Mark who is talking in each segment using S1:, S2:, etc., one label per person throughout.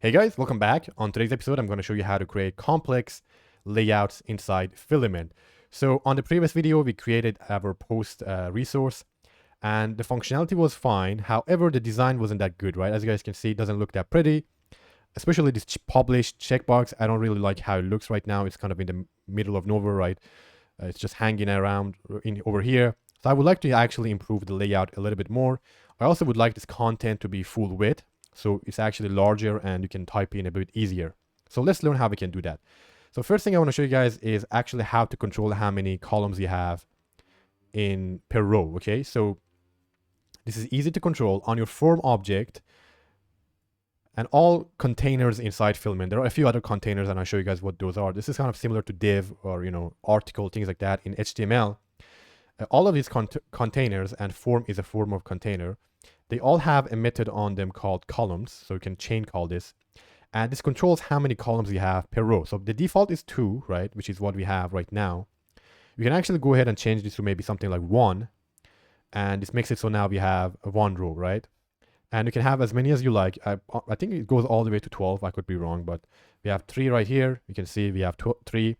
S1: Hey guys, welcome back. On today's episode, I'm going to show you how to create complex layouts inside Filament. So on the previous video, we created our post resource and the functionality was fine. However, the design wasn't that good, right? As you guys can see, it doesn't look that pretty, especially this published checkbox. I don't really like how it looks right now. It's kind of in the middle of nowhere, right? It's just hanging around over here. So I would like to actually improve the layout a little bit more. I also would like this content to be full width, so it's actually larger and you can type in a bit easier. So let's learn how we can do that. So first thing I want to show you guys is actually how to control how many columns you have in per row. Okay, so this is easy to control on your form object and all containers inside Filament. There are a few other containers and I'll show you guys what those are. This is kind of similar to div or article, things like that in HTML. All of these containers, and form is a form of container, they all have a method on them called columns. So you can chain call this. And this controls how many columns you have per row. So the default is 2, right? Which is what we have right now. You can actually go ahead and change this to maybe something like 1. And this makes it so now we have 1 row, right? And you can have as many as you like. I think it goes all the way to 12. I could be wrong, but we have 3 right here. You can see we have 3.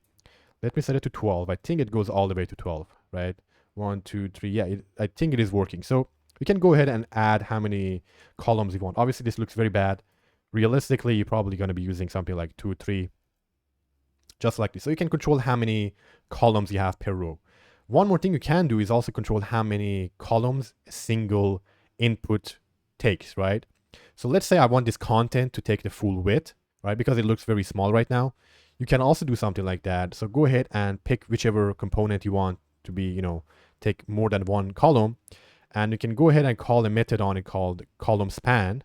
S1: Let me set it to 12. I think it goes all the way to 12, right? 1, 2, 3. Yeah, I think it is working. So we can go ahead and add how many columns you want. Obviously, this looks very bad. Realistically, you're probably going to be using something like 2, 3, just like this. So you can control how many columns you have per row. One more thing you can do is also control how many columns a single input takes, right? So let's say I want this content to take the full width, right? Because it looks very small right now. You can also do something like that. So go ahead and pick whichever component you want to be, take more than one column. And you can go ahead and call a method on it called column span.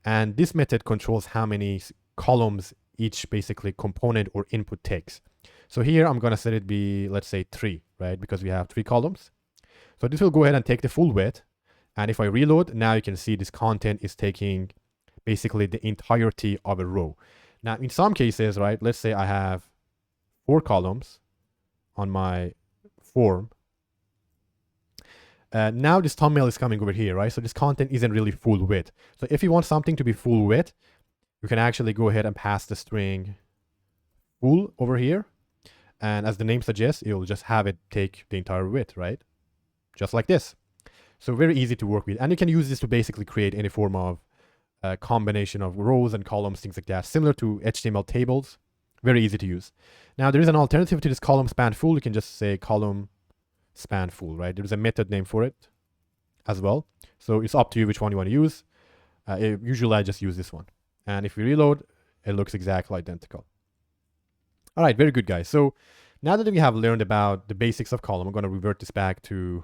S1: And this method controls how many columns each basically component or input takes. So here I'm going to set it be, let's say 3, right? Because we have 3 columns. So this will go ahead and take the full width. And if I reload, now you can see this content is taking basically the entirety of a row. Now, in some cases, right, let's say I have 4 columns on my form. Now this thumbnail is coming over here, right? So this content isn't really full width. So if you want something to be full width, you can actually go ahead and pass the string full over here. And as the name suggests, you'll just have it take the entire width, right? Just like this. So very easy to work with. And you can use this to basically create any form of combination of rows and columns, things like that, similar to HTML tables. Very easy to use. Now there is an alternative to this column span full. You can just say column span full, right? There's a method name for it as well. So it's up to you which one you want to use. Usually I just use this one. And if we reload, it looks exactly identical. All right, very good, guys. So now that we have learned about the basics of column, I'm going to revert this back to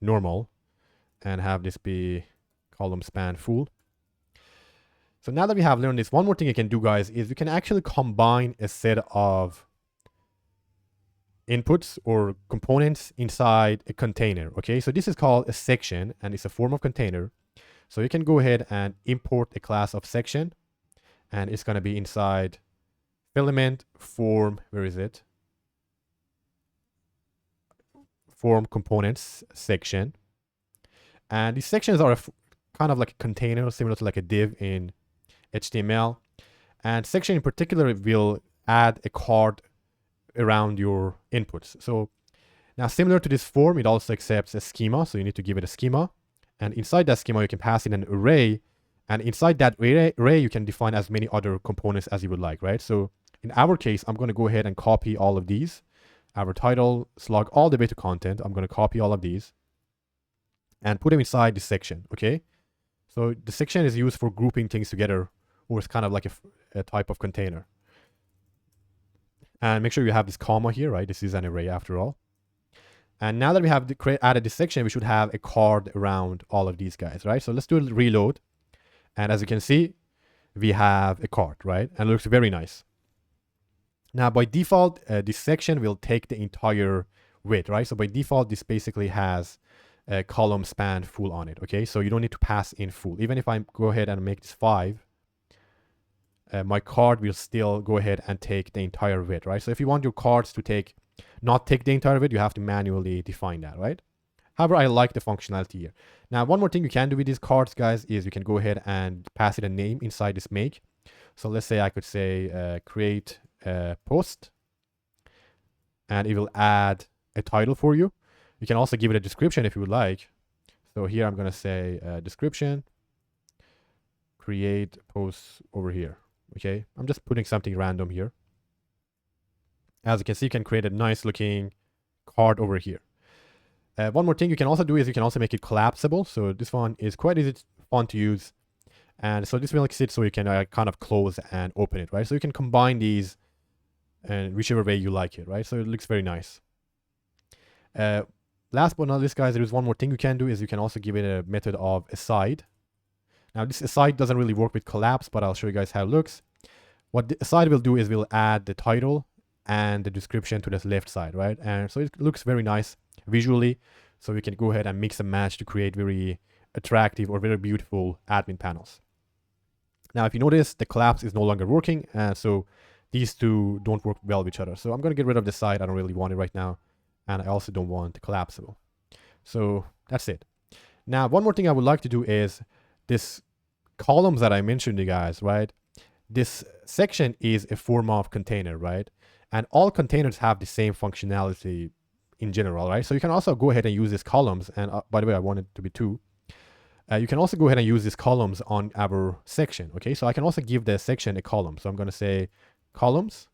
S1: normal and have this be column span full. So now that we have learned this, one more thing you can do, guys, is we can actually combine a set of inputs or components inside a container. Okay, so this is called a section and it's a form of container. So you can go ahead and import a class of section and it's going to be inside Filament form. Where is it? Form components section. And these sections are kind of like a container similar to like a div in HTML. And section in particular will add a card around your inputs. So now similar to this form, it also accepts a schema. So you need to give it a schema. And inside that schema, you can pass in an array. And inside that array, you can define as many other components as you would like, right? So in our case, I'm going to go ahead and copy all of these. Our title, slug, all the way to content. I'm going to copy all of these and put them inside this section, okay? So the section is used for grouping things together, or it's kind of like a type of container. And make sure you have this comma here, right? This is an array after all. And now that we have added this section, we should have a card around all of these guys, right? So let's do a reload. And as you can see, we have a card, right? And it looks very nice. Now, by default, this section will take the entire width, right? So by default, this basically has a column span full on it, okay? So you don't need to pass in full. Even if I go ahead and make this 5, my card will still go ahead and take the entire width, right? So if you want your cards to not take the entire width, you have to manually define that, right? However, I like the functionality here. Now, one more thing you can do with these cards, guys, is you can go ahead and pass it a name inside this make. So let's say I could say create a post, and it will add a title for you. You can also give it a description if you would like. So here I'm going to say description, create posts over here. Okay, I'm just putting something random here. As you can see, you can create a nice looking card over here. One more thing you can also do is you can also make it collapsible. So this one is quite easy, fun to use. And so this makes it so you can kind of close and open it, right? So you can combine these and whichever way you like it, right? So it looks very nice. Last but not least, guys, there is one more thing you can do is you can also give it a method of aside. Now this aside doesn't really work with collapse, but I'll show you guys how it looks. What the aside will do is we'll add the title and the description to the left side, right? And so it looks very nice visually. So we can go ahead and mix and match to create very attractive or very beautiful admin panels. Now, if you notice, the collapse is no longer working. So these two don't work well with each other. So I'm going to get rid of the side. I don't really want it right now. And I also don't want the collapsible. So that's it. Now, one more thing I would like to do is this columns that I mentioned to you guys, right? This section is a form of container, right? And all containers have the same functionality in general, right? So you can also go ahead and use these columns. And by the way, I want it to be 2. You can also go ahead and use these columns on our section, okay? So I can also give the section a column. So I'm going to say columns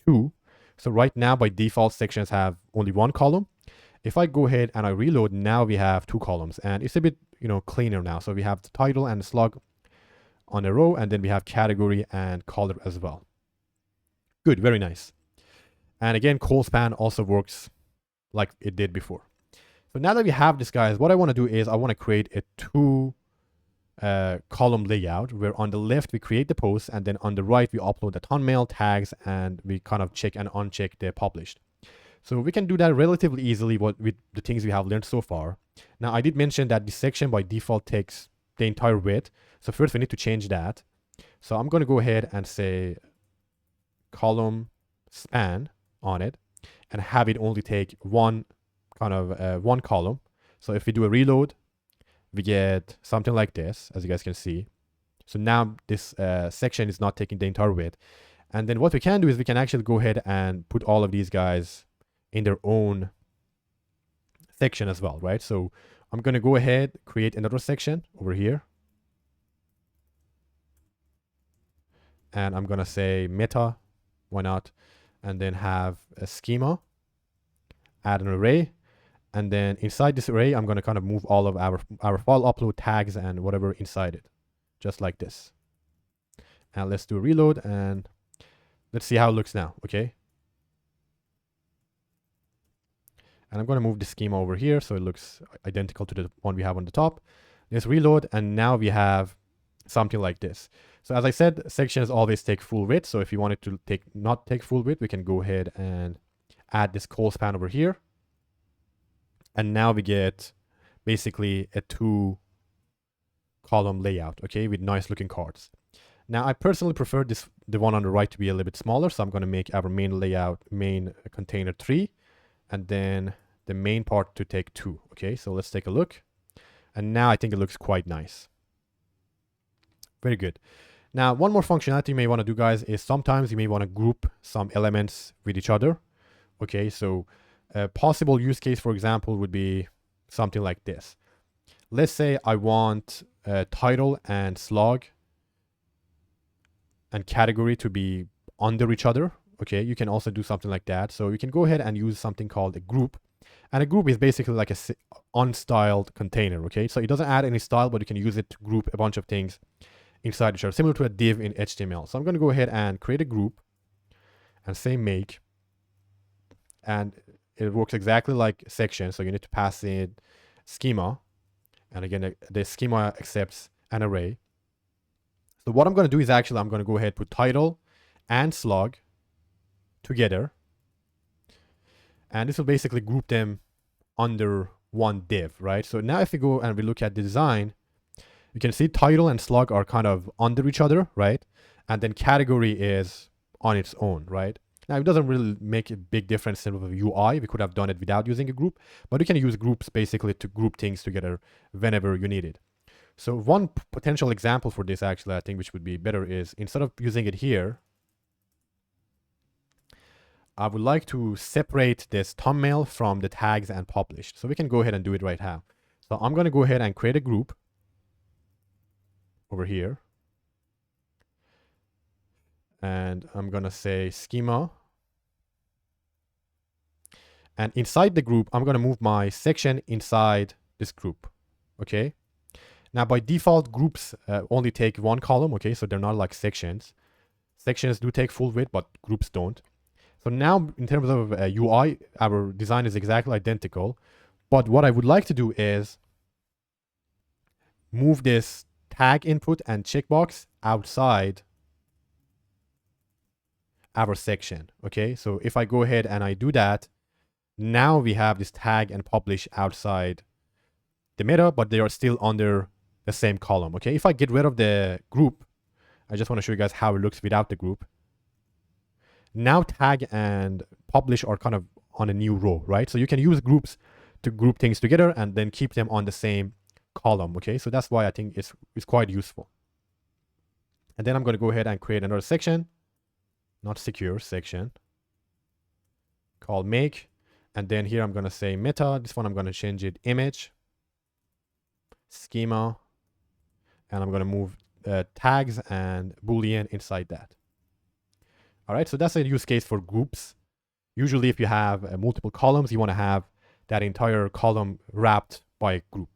S1: 2. So right now, by default, sections have only 1 column. If I go ahead and I reload, now we have 2 columns. And it's a bit, cleaner now. So we have the title and the slug on a row, and then we have category and color as well. Good, very nice. And again, col span also works like it did before. So now that we have this, guys, what I want to do is I want to create a 2 column layout where on the left we create the post, and then on the right we upload the thumbnail tags, and we kind of check and uncheck the published. So we can do that relatively easily with the things we have learned so far. Now I did mention that this section by default takes the entire width. So first we need to change that. So I'm going to go ahead and say column span on it and have it only take one column. So if we do a reload, we get something like this, as you guys can see. So now this section is not taking the entire width. And then what we can do is we can actually go ahead and put all of these guys in their own section as well, right? So I'm going to go ahead, create another section over here. And I'm going to say meta, why not? And then have a schema, add an array. And then inside this array, I'm going to kind of move all of our file upload tags and whatever inside it, just like this. And let's do a reload and let's see how it looks now, okay? And I'm going to move the schema over here so it looks identical to the one we have on the top. Let's reload, and now we have something like this. So as I said, sections always take full width. So if you wanted to not take full width, we can go ahead and add this col span over here. And now we get basically a 2 column layout, okay, with nice looking cards. Now I personally prefer the one on the right to be a little bit smaller. So I'm going to make our main layout, main container 3, and then the main part to take 2. Okay, so let's take a look. And now I think it looks quite nice. Very good. Now, one more functionality you may want to do, guys, is sometimes you may want to group some elements with each other. Okay, so a possible use case, for example, would be something like this. Let's say I want title and slug and category to be under each other. Okay, you can also do something like that. So you can go ahead and use something called a group. And a group is basically like a unstyled container. Okay, so it doesn't add any style, but you can use it to group a bunch of things inside each other, similar to a div in HTML. So I'm going to go ahead and create a group and say make. And it works exactly like section. So you need to pass in schema. And again, the schema accepts an array. So what I'm going to do is actually, I'm going to go ahead, put title and slug together. And this will basically group them under one div, right? So now if we go and we look at the design, you can see title and slug are kind of under each other, right? And then category is on its own, right? Now it doesn't really make a big difference in the UI. We could have done it without using a group, but you can use groups basically to group things together whenever you need it. So one potential example for this actually, I think, which would be better is instead of using it here, I would like to separate this thumbnail from the tags and published. So we can go ahead and do it right now. So I'm going to go ahead and create a group over here. And I'm going to say schema. And inside the group, I'm going to move my section inside this group. Okay. Now, by default, groups only take one column. Okay. So they're not like sections. Sections do take full width, but groups don't. So now, in terms of UI, our design is exactly identical. But what I would like to do is move this tag input and checkbox outside our section. Okay, so if I go ahead and I do that, now we have this tag and publish outside the meta, but they are still under the same column. Okay, if I get rid of the group, I just want to show you guys how it looks without the group. Now tag and publish are kind of on a new row, right? So you can use groups to group things together and then keep them on the same column. Okay, so that's why I think it's quite useful. And then I'm going to go ahead and create another section, not secure section, called make. And then here I'm going to say meta. This one I'm going to change it image, schema, and I'm going to move tags and boolean inside that. All right, so that's a use case for groups. Usually if you have multiple columns, you want to have that entire column wrapped by a group.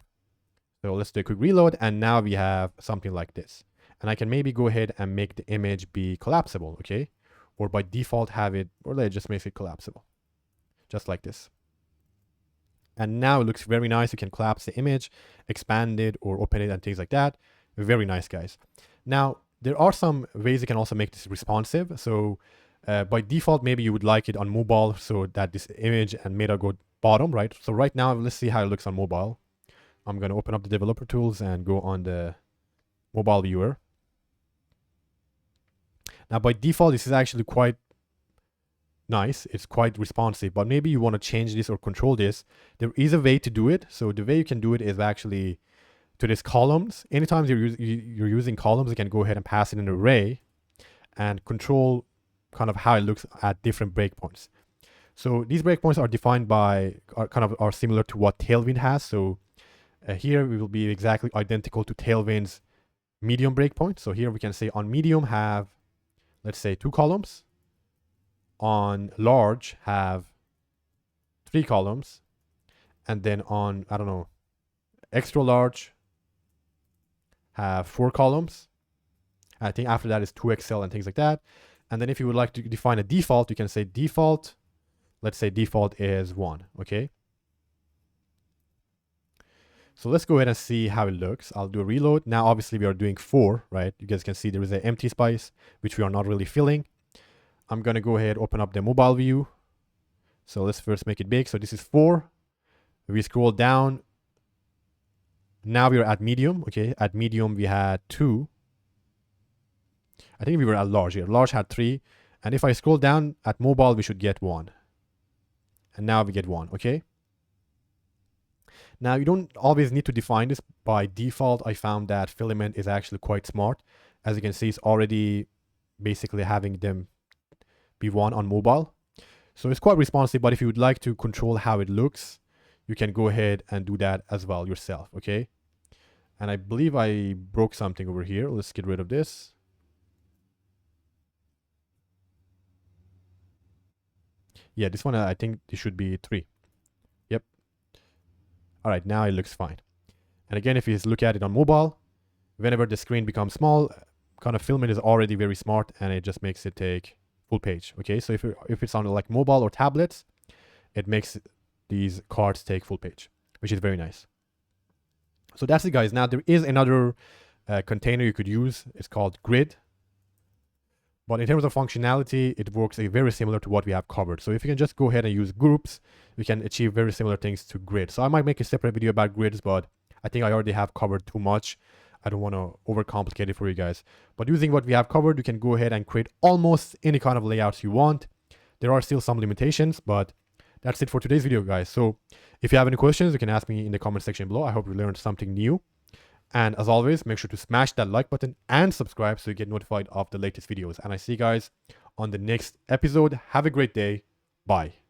S1: So let's do a quick reload, and now we have something like this. And I can maybe go ahead and make the image be collapsible, okay? Or by default have it, or let's just make it collapsible. Just like this. And now it looks very nice. You can collapse the image, expand it, or open it and things like that. Very nice, guys. Now, there are some ways you can also make this responsive. So by default, maybe you would like it on mobile so that this image and meta go bottom, right? So right now, let's see how it looks on mobile. I'm going to open up the developer tools and go on the mobile viewer. Now, by default, this is actually quite nice. It's quite responsive, but maybe you want to change this or control this. There is a way to do it. So the way you can do it is actually to these columns. Anytime you're using columns, you can go ahead and pass it in an array and control kind of how it looks at different breakpoints. So these breakpoints are defined by, are similar to what Tailwind has. So here we will be exactly identical to Tailwind's medium breakpoint. So here we can say on medium have, let's say 2 columns. On large have 3 columns. And then on, I don't know, extra large have 4 columns. I think after that is 2XL and things like that. And then if you would like to define a default, you can say default. Let's say default is 1, okay? So let's go ahead and see how it looks. I'll do a reload. Now, obviously, we are doing 4, right? You guys can see there is an empty space, which we are not really filling. I'm going to go ahead, open up the mobile view. So let's first make it big. So this is 4. We scroll down. Now we are at medium, okay? At medium, we had 2. I think we were at large here. Large had 3. And if I scroll down at mobile, we should get 1. And now we get 1, okay? Now, you don't always need to define this. By default, I found that Filament is actually quite smart. As you can see, it's already basically having them be 1 on mobile. So it's quite responsive, but if you would like to control how it looks, you can go ahead and do that as well yourself, okay? And I believe I broke something over here. Let's get rid of this. Yeah, this one, I think it should be 3. Yep. All right, now it looks fine. And again, if you look at it on mobile, whenever the screen becomes small, kind of Filament is already very smart and it just makes it take full page. Okay, so if it's on like mobile or tablets, it makes these cards take full page, which is very nice. So that's it, guys. Now there is another container you could use. It's called Grid. But in terms of functionality, it works very similar to what we have covered. So if you can just go ahead and use groups, we can achieve very similar things to Grid. So I might make a separate video about grids, but I think I already have covered too much. I don't want to overcomplicate it for you guys. But using what we have covered, you can go ahead and create almost any kind of layouts you want. There are still some limitations, but that's it for today's video, guys. So if you have any questions, you can ask me in the comment section below. I hope you learned something new. And as always, make sure to smash that like button and subscribe so you get notified of the latest videos. And I see you guys on the next episode. Have a great day. Bye.